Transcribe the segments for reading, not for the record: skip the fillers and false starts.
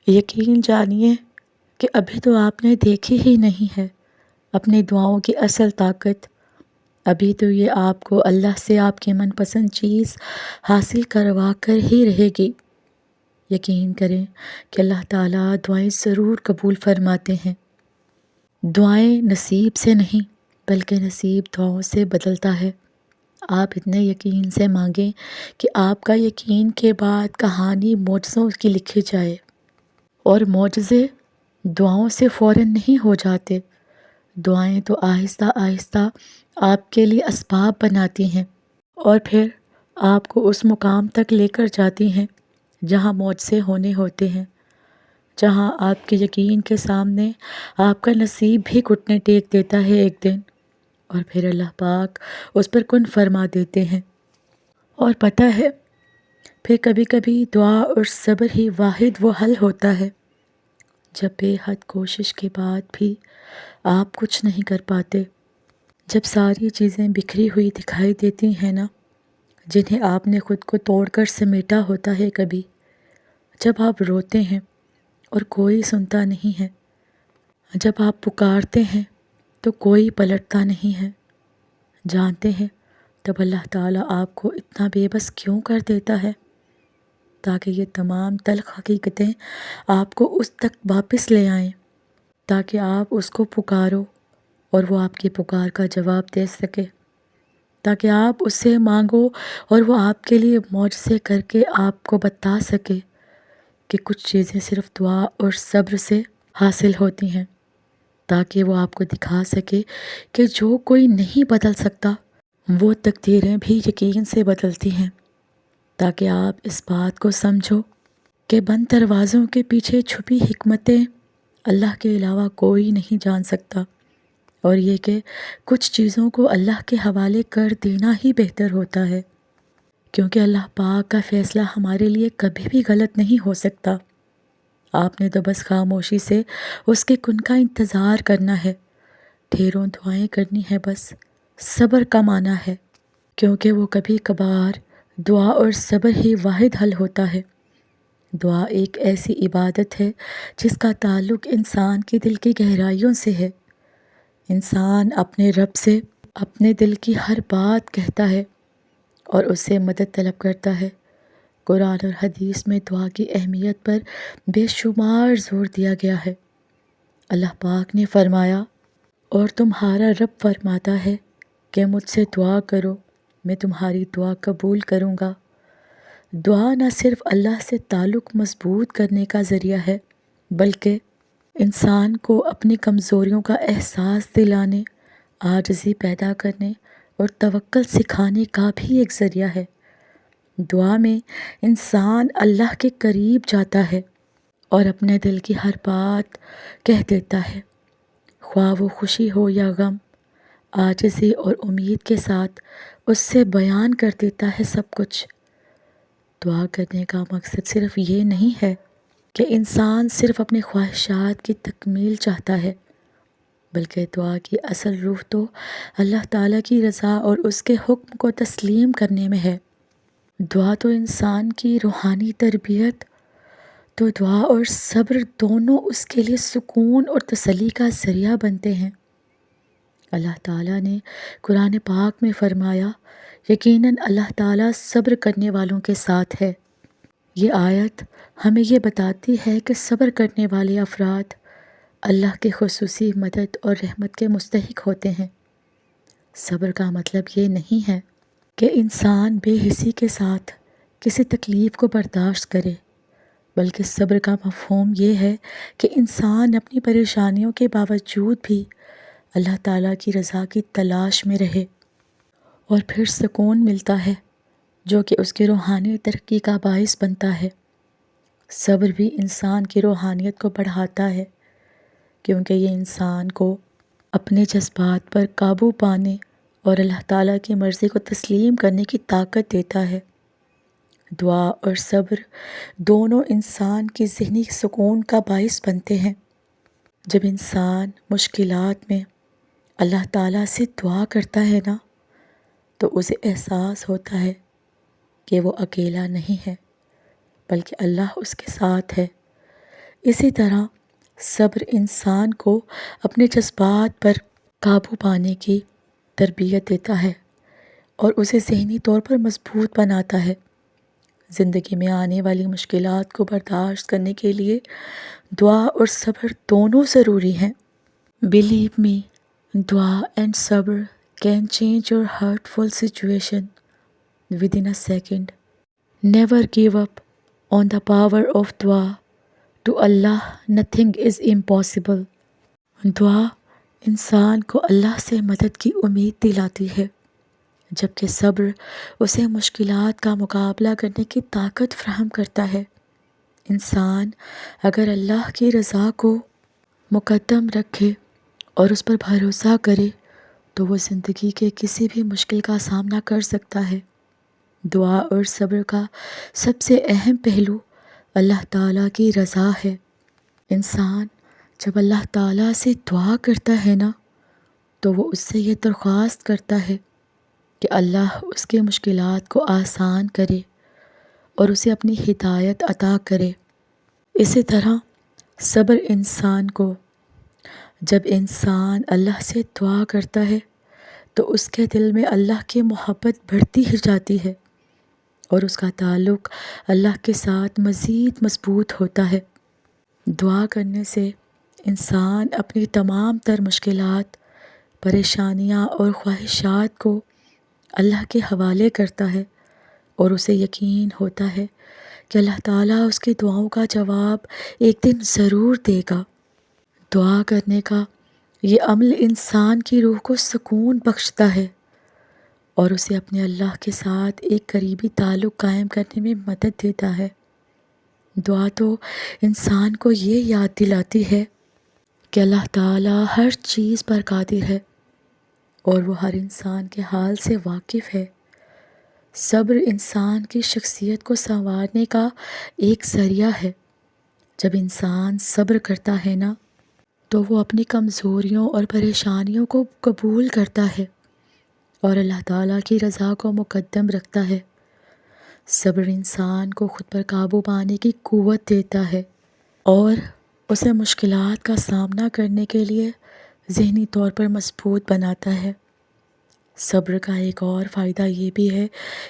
یقین جانیے کہ ابھی تو آپ نے دیکھی ہی نہیں ہے اپنی دعاؤں کی اصل طاقت۔ ابھی تو یہ آپ کو اللہ سے آپ کی من پسند چیز حاصل کروا کر ہی رہے گی۔ یقین کریں کہ اللہ تعالیٰ دعائیں ضرور قبول فرماتے ہیں۔ دعائیں نصیب سے نہیں بلکہ نصیب دعاؤں سے بدلتا ہے۔ آپ اتنے یقین سے مانگیں کہ آپ کا یقین کے بعد کہانی معجزوں کی لکھی جائے، اور معجزے دعاؤں سے فوراً نہیں ہو جاتے۔ دعائیں تو آہستہ آہستہ آپ کے لیے اسباب بناتی ہیں اور پھر آپ کو اس مقام تک لے کر جاتی ہیں جہاں معجزے ہونے ہوتے ہیں، جہاں آپ کے یقین کے سامنے آپ کا نصیب بھی گھٹنے ٹیک دیتا ہے ایک دن، اور پھر اللہ پاک اس پر کن فرما دیتے ہیں۔ اور پتہ ہے پھر کبھی کبھی دعا اور صبر ہی واحد وہ حل ہوتا ہے جب بے حد کوشش کے بعد بھی آپ کچھ نہیں کر پاتے، جب ساری چیزیں بکھری ہوئی دکھائی دیتی ہیں نا، جنہیں آپ نے خود کو توڑ کر سمیٹا ہوتا ہے کبھی، جب آپ روتے ہیں اور کوئی سنتا نہیں ہے، جب آپ پکارتے ہیں تو کوئی پلٹتا نہیں ہے، جانتے ہیں تب اللہ تعالیٰ آپ کو اتنا بے بس کیوں کر دیتا ہے؟ تاکہ یہ تمام تلخ حقیقتیں آپ کو اس تک واپس لے آئیں، تاکہ آپ اس کو پکارو اور وہ آپ کی پکار کا جواب دے سکے، تاکہ آپ اس سے مانگو اور وہ آپ کے لیے معجزے کر کے آپ کو بتا سکے کہ کچھ چیزیں صرف دعا اور صبر سے حاصل ہوتی ہیں، تاکہ وہ آپ کو دکھا سکے کہ جو کوئی نہیں بدل سکتا وہ تقدیریں بھی یقین سے بدلتی ہیں، تاکہ آپ اس بات کو سمجھو کہ بند دروازوں کے پیچھے چھپی حکمتیں اللہ کے علاوہ کوئی نہیں جان سکتا، اور یہ کہ کچھ چیزوں کو اللہ کے حوالے کر دینا ہی بہتر ہوتا ہے، کیونکہ اللہ پاک کا فیصلہ ہمارے لیے کبھی بھی غلط نہیں ہو سکتا۔ آپ نے تو بس خاموشی سے اس کے کن کا انتظار کرنا ہے، ڈھیروں دعائیں کرنی ہے، بس صبر کا معنی ہے، کیونکہ وہ کبھی کبھار دعا اور صبر ہی واحد حل ہوتا ہے۔ دعا ایک ایسی عبادت ہے جس کا تعلق انسان کے دل کی گہرائیوں سے ہے۔ انسان اپنے رب سے اپنے دل کی ہر بات کہتا ہے اور اس سے مدد طلب کرتا ہے۔ قرآن اور حدیث میں دعا کی اہمیت پر بے شمار زور دیا گیا ہے۔ اللہ پاک نے فرمایا، اور تمہارا رب فرماتا ہے کہ مجھ سے دعا کرو، میں تمہاری دعا قبول کروں گا۔ دعا نہ صرف اللہ سے تعلق مضبوط کرنے کا ذریعہ ہے، بلکہ انسان کو اپنی کمزوریوں کا احساس دلانے، عاجزی پیدا کرنے اور توکل سکھانے کا بھی ایک ذریعہ ہے۔ دعا میں انسان اللہ کے قریب جاتا ہے اور اپنے دل کی ہر بات کہہ دیتا ہے، خواہ وہ خوشی ہو یا غم، عاجزی اور امید کے ساتھ اس سے بیان کر دیتا ہے سب کچھ۔ دعا کرنے کا مقصد صرف یہ نہیں ہے کہ انسان صرف اپنی خواہشات کی تکمیل چاہتا ہے، بلکہ دعا کی اصل روح تو اللہ تعالیٰ کی رضا اور اس کے حکم کو تسلیم کرنے میں ہے۔ دعا تو انسان کی روحانی تربیت، تو دعا اور صبر دونوں اس کے لیے سکون اور تسلی کا ذریعہ بنتے ہیں۔ اللہ تعالیٰ نے قرآن پاک میں فرمایا، یقیناً اللہ تعالیٰ صبر کرنے والوں کے ساتھ ہے۔ یہ آیت ہمیں یہ بتاتی ہے کہ صبر کرنے والے افراد اللہ کے خصوصی مدد اور رحمت کے مستحق ہوتے ہیں۔ صبر کا مطلب یہ نہیں ہے کہ انسان بے حسی کے ساتھ کسی تکلیف کو برداشت کرے، بلکہ صبر کا مفہوم یہ ہے کہ انسان اپنی پریشانیوں کے باوجود بھی اللہ تعالیٰ کی رضا کی تلاش میں رہے، اور پھر سکون ملتا ہے جو کہ اس کی روحانی ترقی کا باعث بنتا ہے۔ صبر بھی انسان کی روحانیت کو بڑھاتا ہے، کیونکہ یہ انسان کو اپنے جذبات پر قابو پانے اور اللہ تعالیٰ کی مرضی کو تسلیم کرنے کی طاقت دیتا ہے۔ دعا اور صبر دونوں انسان کی ذہنی سکون کا باعث بنتے ہیں۔ جب انسان مشکلات میں اللہ تعالیٰ سے دعا کرتا ہے نا، تو اسے احساس ہوتا ہے کہ وہ اکیلا نہیں ہے، بلکہ اللہ اس کے ساتھ ہے۔ اسی طرح صبر انسان کو اپنے جذبات پر قابو پانے کی تربیت دیتا ہے اور اسے ذہنی طور پر مضبوط بناتا ہے۔ زندگی میں آنے والی مشکلات کو برداشت کرنے کے لیے دعا اور صبر دونوں ضروری ہیں۔ Believe me, dua and sabr can change your hurtful situation within a second. Never give up on the power of dua. To Allah, nothing is impossible. دعا انسان کو اللہ سے مدد کی امید دلاتی ہے، جبکہ صبر اسے مشکلات کا مقابلہ کرنے کی طاقت فراہم کرتا ہے۔ انسان اگر اللہ کی رضا کو مقدم رکھے اور اس پر بھروسہ کرے تو وہ زندگی کے کسی بھی مشکل کا سامنا کر سکتا ہے۔ دعا اور صبر کا سب سے اہم پہلو اللہ تعالیٰ کی رضا ہے۔ انسان جب اللہ تعالیٰ سے دعا کرتا ہے نا تو وہ اس سے یہ درخواست کرتا ہے کہ اللہ اس کے مشکلات کو آسان کرے اور اسے اپنی ہدایت عطا کرے۔ اسی طرح صبر انسان کو، جب انسان اللہ سے دعا کرتا ہے تو اس کے دل میں اللہ کی محبت بڑھتی ہی جاتی ہے اور اس کا تعلق اللہ کے ساتھ مزید مضبوط ہوتا ہے۔ دعا کرنے سے انسان اپنی تمام تر مشکلات، پریشانیاں اور خواہشات کو اللہ کے حوالے کرتا ہے اور اسے یقین ہوتا ہے کہ اللہ تعالیٰ اس کی دعاؤں کا جواب ایک دن ضرور دے گا۔ دعا کرنے کا یہ عمل انسان کی روح کو سکون بخشتا ہے اور اسے اپنے اللہ کے ساتھ ایک قریبی تعلق قائم کرنے میں مدد دیتا ہے۔ دعا تو انسان کو یہ یاد دلاتی ہے کہ اللہ تعالیٰ ہر چیز پر قادر ہے اور وہ ہر انسان کے حال سے واقف ہے۔ صبر انسان کی شخصیت کو سنوارنے کا ایک ذریعہ ہے۔ جب انسان صبر کرتا ہے نا تو وہ اپنی کمزوریوں اور پریشانیوں کو قبول کرتا ہے اور اللہ تعالیٰ کی رضا کو مقدم رکھتا ہے۔ صبر انسان کو خود پر قابو پانے کی قوت دیتا ہے اور اسے مشکلات کا سامنا کرنے کے لیے ذہنی طور پر مضبوط بناتا ہے۔ صبر کا ایک اور فائدہ یہ بھی ہے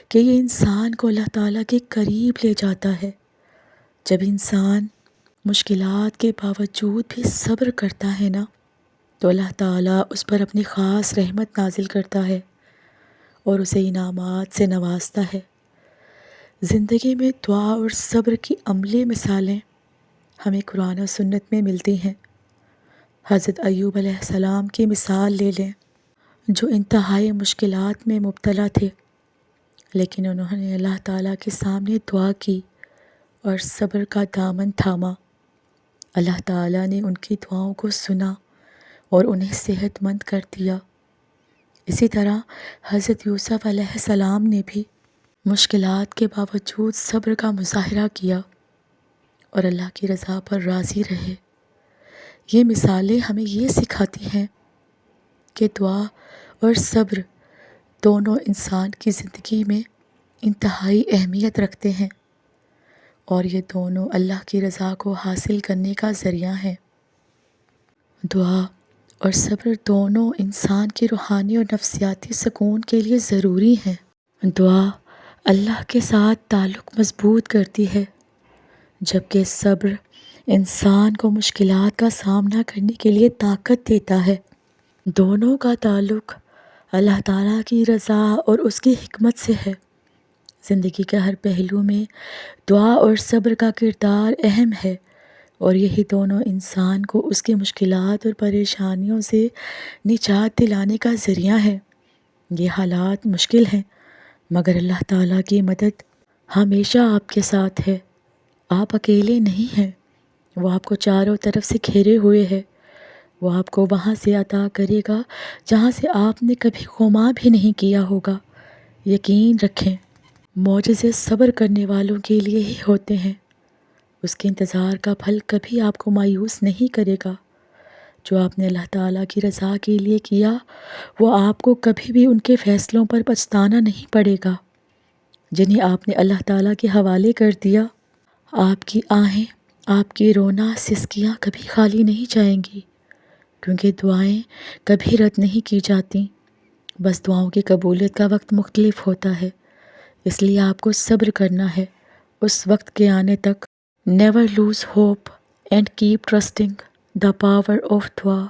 کہ یہ انسان کو اللہ تعالیٰ کے قریب لے جاتا ہے۔ جب انسان مشکلات کے باوجود بھی صبر کرتا ہے نا تو اللہ تعالیٰ اس پر اپنی خاص رحمت نازل کرتا ہے اور اسے انعامات سے نوازتا ہے۔ زندگی میں دعا اور صبر کی عملی مثالیں ہمیں قرآن و سنت میں ملتی ہیں۔ حضرت ایوب علیہ السلام کی مثال لے لیں، جو انتہائی مشکلات میں مبتلا تھے، لیکن انہوں نے اللہ تعالیٰ کے سامنے دعا کی اور صبر کا دامن تھاما۔ اللہ تعالیٰ نے ان کی دعاؤں کو سنا اور انہیں صحت مند کر دیا۔ اسی طرح حضرت یوسف علیہ السلام نے بھی مشکلات کے باوجود صبر کا مظاہرہ کیا اور اللہ کی رضا پر راضی رہے۔ یہ مثالیں ہمیں یہ سکھاتی ہیں کہ دعا اور صبر دونوں انسان کی زندگی میں انتہائی اہمیت رکھتے ہیں اور یہ دونوں اللہ کی رضا کو حاصل کرنے کا ذریعہ ہیں۔ دعا اور صبر دونوں انسان کے روحانی اور نفسیاتی سکون کے لیے ضروری ہیں۔ دعا اللہ کے ساتھ تعلق مضبوط کرتی ہے، جبکہ صبر انسان کو مشکلات کا سامنا کرنے کے لیے طاقت دیتا ہے۔ دونوں کا تعلق اللہ تعالیٰ کی رضا اور اس کی حکمت سے ہے۔ زندگی کے ہر پہلو میں دعا اور صبر کا کردار اہم ہے اور یہی دونوں انسان کو اس کی مشکلات اور پریشانیوں سے نجات دلانے کا ذریعہ ہے۔ یہ حالات مشکل ہیں مگر اللہ تعالیٰ کی مدد ہمیشہ آپ کے ساتھ ہے۔ آپ اکیلے نہیں ہیں، وہ آپ کو چاروں طرف سے گھیرے ہوئے ہے۔ وہ آپ کو وہاں سے عطا کرے گا جہاں سے آپ نے کبھی گمان بھی نہیں کیا ہوگا۔ یقین رکھیں، معجزے صبر کرنے والوں کے لیے ہی ہوتے ہیں۔ اس کے انتظار کا پھل کبھی آپ کو مایوس نہیں کرے گا۔ جو آپ نے اللہ تعالیٰ کی رضا کے لیے کیا وہ آپ کو کبھی بھی ان کے فیصلوں پر پچھتانا نہیں پڑے گا جنہیں آپ نے اللہ تعالیٰ کے حوالے کر دیا۔ آپ کی آہیں آپ کی رونا سسکیاں کبھی خالی نہیں جائیں گی، کیونکہ دعائیں کبھی رد نہیں کی جاتیں، بس دعاؤں کی قبولیت کا وقت مختلف ہوتا ہے، اس لیے آپ کو صبر کرنا ہے اس وقت کے آنے تک۔ Never lose hope and keep trusting the power of دعا۔